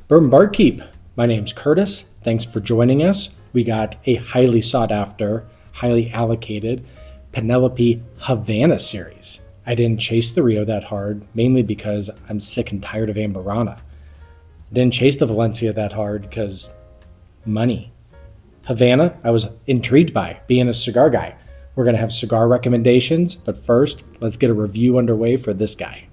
Bourbon Barkeep. My name's Curtis. Thanks for joining us. We got a highly sought after, highly allocated Penelope Havana series. I didn't chase the Rio that hard, mainly because I'm sick and tired of Ambarana. Didn't chase the Valencia that hard because money. Havana, I was intrigued by, being a cigar guy. We're going to have cigar recommendations, but first, let's get a review underway for this guy.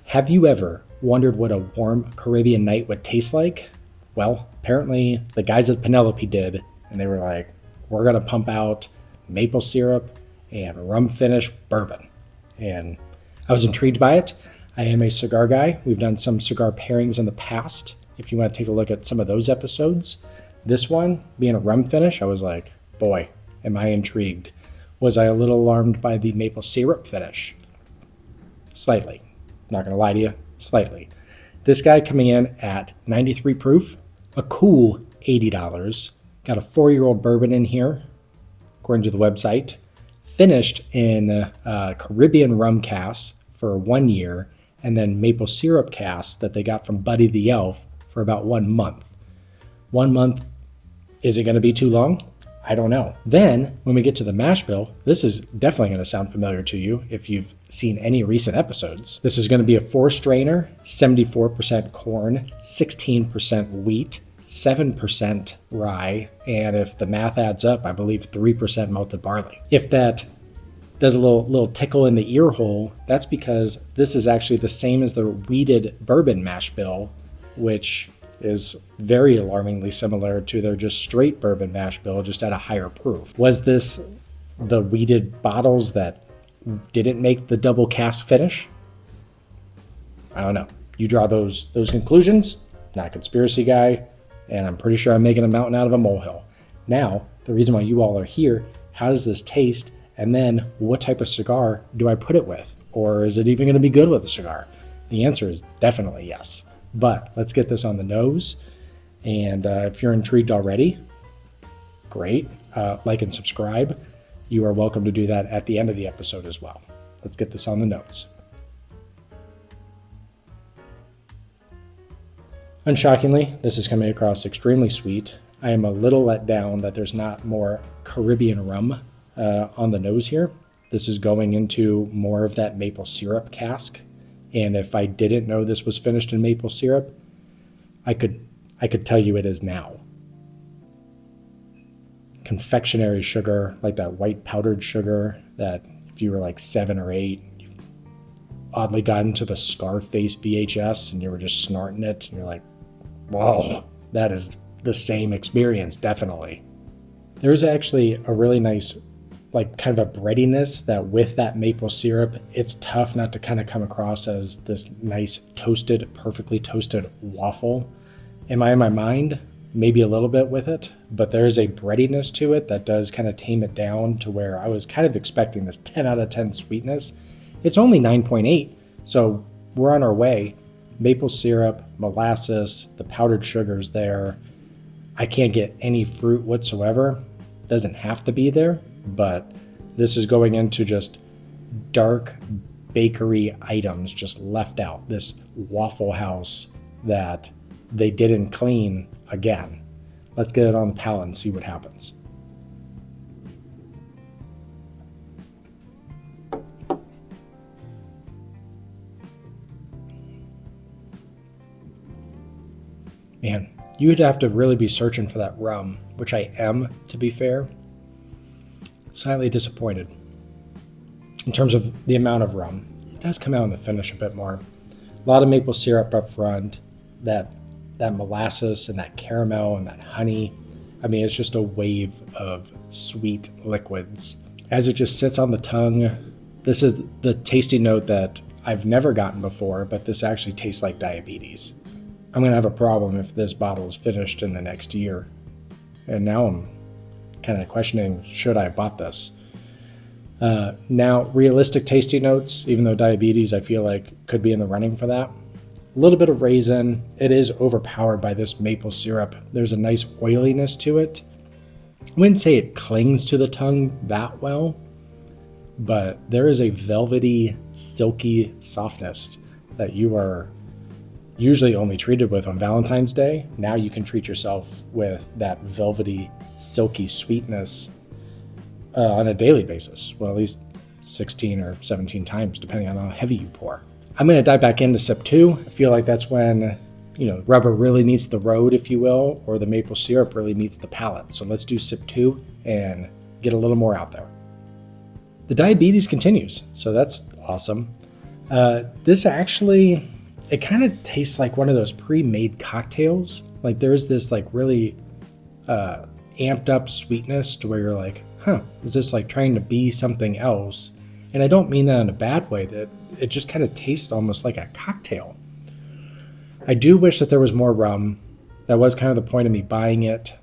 Have you ever wondered what a warm Caribbean night would taste like? Well, apparently the guys at Penelope did, and they were like, we're going to pump out maple syrup and rum finish bourbon. And I was intrigued by it. I am a cigar guy. We've done some cigar pairings in the past. If you want to take a look at some of those episodes, this one being a rum finish, I was like, boy, am I intrigued. Was I a little alarmed by the maple syrup finish? Slightly. Not going to lie to you, slightly. This guy coming in at 93 proof, a cool $80. Got a 4-year-old bourbon in here, according to the website. Finished in Caribbean rum casks for 1 year, and then maple syrup casks that they got from Buddy the Elf for about 1 month. 1 month, is it going to be too long? I don't know. Then, when we get to the mash bill, this is definitely going to sound familiar to you if you've seen any recent episodes. This is going to be a 4-strainer, 74% corn, 16% wheat, 7% rye, and if the math adds up, I believe 3% malted barley. If that does a little tickle in the ear hole, that's because this is actually the same as the wheated bourbon mash bill, which is very alarmingly similar to their just straight bourbon mash bill, just at a higher proof. Was this the wheated bottles that didn't make the double cask finish? I don't know. You draw those conclusions. Not a conspiracy guy, and I'm pretty sure I'm making a mountain out of a molehill. Now, the reason why you all are here, how does this taste? And then what type of cigar do I put it with? Or is it even going to be good with a cigar? The answer is definitely yes. But let's get this on the nose. And if you're intrigued already, great. Like and subscribe. You are welcome to do that at the end of the episode as well. Let's get this on the nose. Unshockingly, this is coming across extremely sweet. I am a little let down that there's not more Caribbean rum on the nose here. This is going into more of that maple syrup cask. And if I didn't know this was finished in maple syrup, I could tell you it is now. Confectionery sugar, like that white powdered sugar that if you were like 7 or 8, you oddly got into the Scarface VHS and you were just snorting it, and you're like, whoa, that is the same experience, definitely. There's actually a really nice, like kind of a breadiness that with that maple syrup, it's tough not to kind of come across as this nice toasted, perfectly toasted waffle. Am I in my mind? Maybe a little bit with it, but there's a breadiness to it that does kind of tame it down to where I was kind of expecting this 10 out of 10 sweetness. It's only 9.8, so we're on our way. Maple syrup, molasses, the powdered sugar's there. I can't get any fruit whatsoever. Doesn't have to be there, but this is going into just dark bakery items just left out. This Waffle House that they didn't clean again. Let's get it on the palate and see what happens. Man, you would have to really be searching for that rum, which I am, to be fair. Slightly disappointed in terms of the amount of rum. It does come out in the finish a bit more. A lot of maple syrup up front, that molasses and that caramel and that honey. I mean, it's just a wave of sweet liquids. As it just sits on the tongue, this is the tasty note that I've never gotten before, but this actually tastes like diabetes. I'm going to have a problem if this bottle is finished in the next year. And now I'm kind of questioning, should I have bought this? Now, realistic tasty notes, even though diabetes I feel like could be in the running for that. A little bit of raisin. It is overpowered by this maple syrup. There's a nice oiliness to it. I wouldn't say it clings to the tongue that well, but there is a velvety silky softness that you are usually only treated with on Valentine's Day. Now you can treat yourself with that velvety, silky sweetness on a daily basis. Well, at least 16 or 17 times, depending on how heavy you pour. I'm going to dive back into sip 2. I feel like that's when, rubber really meets the road, if you will, or the maple syrup really meets the palate. So let's do sip 2 and get a little more out there. The diabetes continues, so that's awesome. This actually, it kind of tastes like one of those pre-made cocktails. Like there's this like really amped up sweetness to where you're like, is this like trying to be something else? And I don't mean that in a bad way, that it just kind of tastes almost like a cocktail. I do wish that there was more rum. That was kind of the point of me buying it.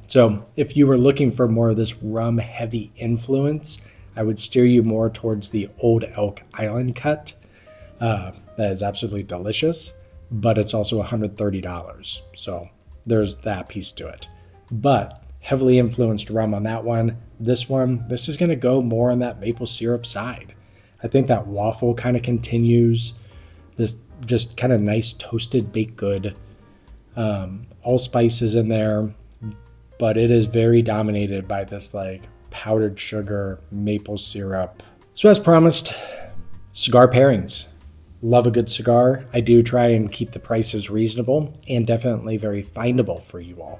So if you were looking for more of this rum heavy influence, I would steer you more towards the Old Elk Island cut. That is absolutely delicious, but it's also $130. So there's that piece to it. But heavily influenced rum on that one. This is going to go more on that maple syrup side. I think that waffle kind of continues. This just kind of nice toasted baked good. Allspice is in there, but it is very dominated by this like powdered sugar, maple syrup. So as promised, cigar pairings. Love a good cigar. I do try and keep the prices reasonable and definitely very findable for you all.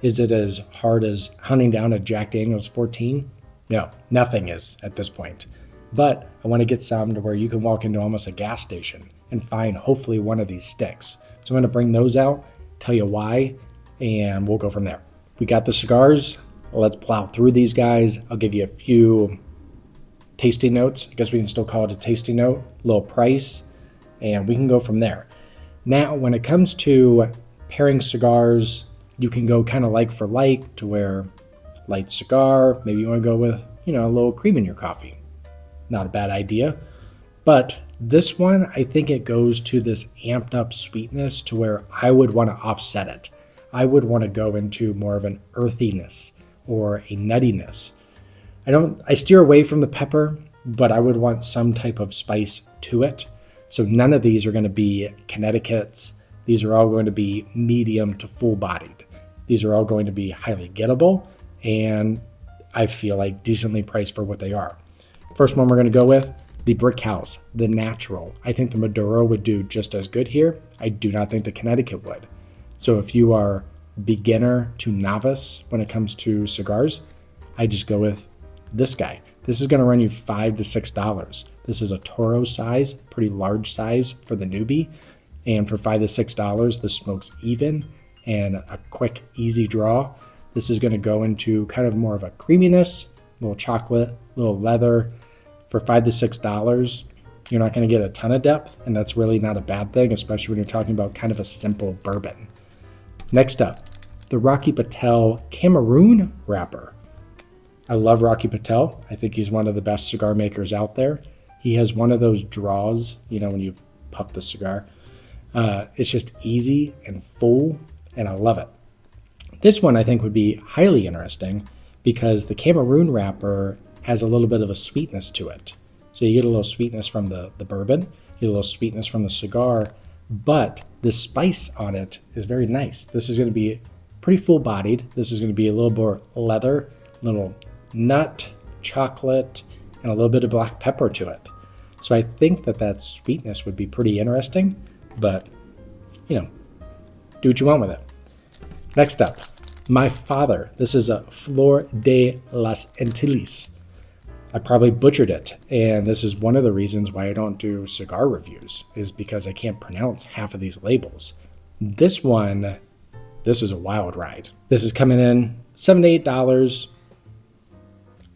Is it as hard as hunting down a Jack Daniel's 14? No, nothing is at this point. But I want to get some to where you can walk into almost a gas station and find hopefully one of these sticks. So I'm going to bring those out, tell you why, and we'll go from there. We got the cigars. Let's plow through these guys. I'll give you a few tasting notes. I guess we can still call it a tasting note, a little price, and we can go from there. Now, when it comes to pairing cigars, you can go kind of like for like to where light cigar, maybe you want to go with, a little cream in your coffee. Not a bad idea. But this one, I think it goes to this amped up sweetness to where I would want to offset it. I would want to go into more of an earthiness or a nuttiness. I steer away from the pepper, but I would want some type of spice to it. So none of these are going to be Connecticut's. These are all going to be medium to full bodied. These are all going to be highly gettable, and I feel like decently priced for what they are. First one we're going to go with, the Brick House, the Natural. I think the Maduro would do just as good here. I do not think the Connecticut would. So if you are beginner to novice when it comes to cigars, I just go with this guy. This is going to run you $5 to $6. This is a Toro size, pretty large size for the newbie. And for $5 to $6, the smoke's even and a quick, easy draw. This is going to go into kind of more of a creaminess, a little chocolate, a little leather. For $5 to $6, you're not going to get a ton of depth, and that's really not a bad thing, especially when you're talking about kind of a simple bourbon. Next up, the Rocky Patel Cameroon wrapper. I love Rocky Patel. I think he's one of the best cigar makers out there. He has one of those draws, when you puff the cigar. It's just easy and full, and I love it. This one I think would be highly interesting because the Cameroon wrapper has a little bit of a sweetness to it. So you get a little sweetness from the bourbon, you get a little sweetness from the cigar, but the spice on it is very nice. This is going to be pretty full-bodied. This is going to be a little more leather, a little nut, chocolate, and a little bit of black pepper to it. So I think that sweetness would be pretty interesting, but, do what you want with it. Next up, My Father. This is a Flor de las Antilles. I probably butchered it, and this is one of the reasons why I don't do cigar reviews, is because I can't pronounce half of these labels. This is a wild ride. This is coming in $7 to $8.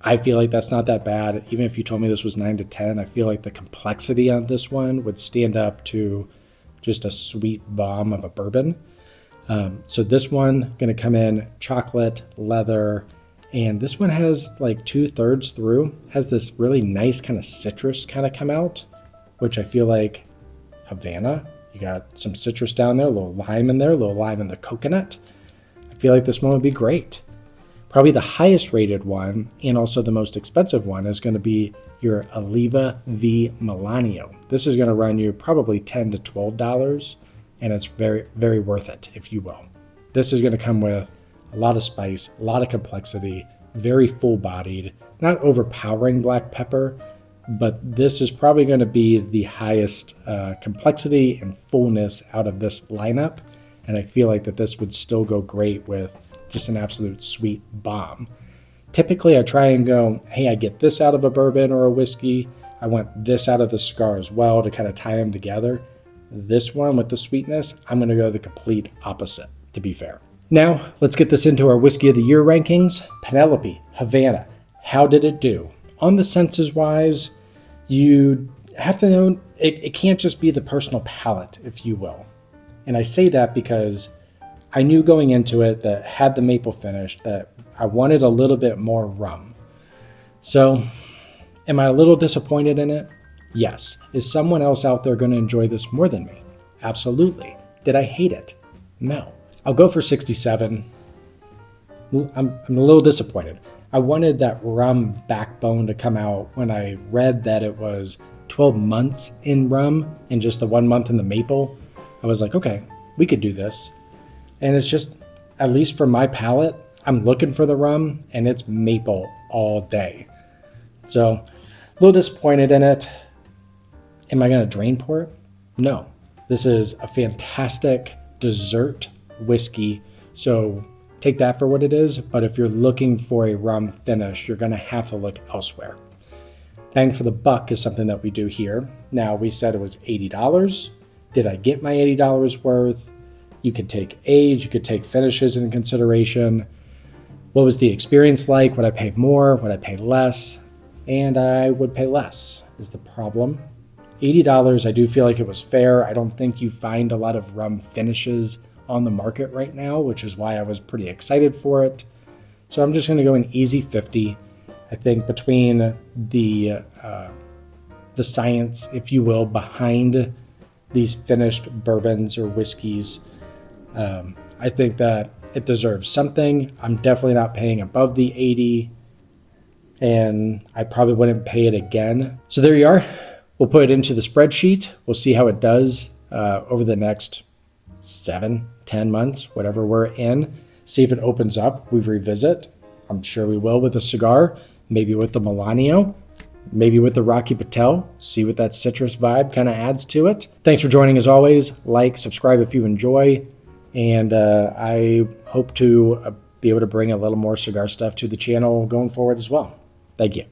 I feel like that's not that bad. Even if you told me this was $9 to $10, I feel like the complexity on this one would stand up to just a sweet bomb of a bourbon. So this one going to come in chocolate, leather, and this one has like 2/3 through, has this really nice kind of citrus kind of come out, which I feel like Havana, you got some citrus down there, a little lime in there, a little lime in the coconut. I feel like this one would be great. Probably the highest rated one and also the most expensive one is going to be your Oliva V Melanio. This is going to run you probably $10 to $12, and it's very, very worth it, if you will. This is going to come with a lot of spice, a lot of complexity, very full-bodied, not overpowering black pepper, but this is probably going to be the highest complexity and fullness out of this lineup, and I feel like that this would still go great with just an absolute sweet bomb. Typically, I try and go, hey, I get this out of a bourbon or a whiskey. I want this out of the cigar as well to kind of tie them together. This one with the sweetness, I'm going to go the complete opposite, to be fair. Now, let's get this into our Whiskey of the Year rankings. Penelope, Havana, how did it do? On the senses wise, you have to know it can't just be the personal palate, if you will. And I say that because I knew going into it that had the maple finish that I wanted a little bit more rum. So, am I a little disappointed in it? Yes. Is someone else out there going to enjoy this more than me? Absolutely. Did I hate it? No. I'll go for 67. I'm a little disappointed. I wanted that rum backbone to come out when I read that it was 12 months in rum and just the 1 month in the maple. I was like, okay, we could do this. And it's just, at least for my palate, I'm looking for the rum and it's maple all day. So, a little disappointed in it. Am I going to drain pour it? No. This is a fantastic dessert whiskey. So, take that for what it is. But if you're looking for a rum finish, you're going to have to look elsewhere. Bang for the buck is something that we do here. Now, we said it was $80. Did I get my $80 worth? You could take age, you could take finishes into consideration. What was the experience like? Would I pay more? Would I pay less? And I would pay less is the problem. $80, I do feel like it was fair. I don't think you find a lot of rum finishes on the market right now, which is why I was pretty excited for it. So I'm just going to go an easy 50. I think between the science, if you will, behind these finished bourbons or whiskeys, I think that it deserves something. I'm definitely not paying above the 80, and I probably wouldn't pay it again. So there you are. We'll put it into the spreadsheet. We'll see how it does over the next 7, 10 months, whatever we're in. See if it opens up. We revisit. I'm sure we will with the cigar, maybe with the Melanio, maybe with the Rocky Patel. See what that citrus vibe kind of adds to it. Thanks for joining as always. Like, subscribe if you enjoy. And I hope to be able to bring a little more cigar stuff to the channel going forward as well. Thank you.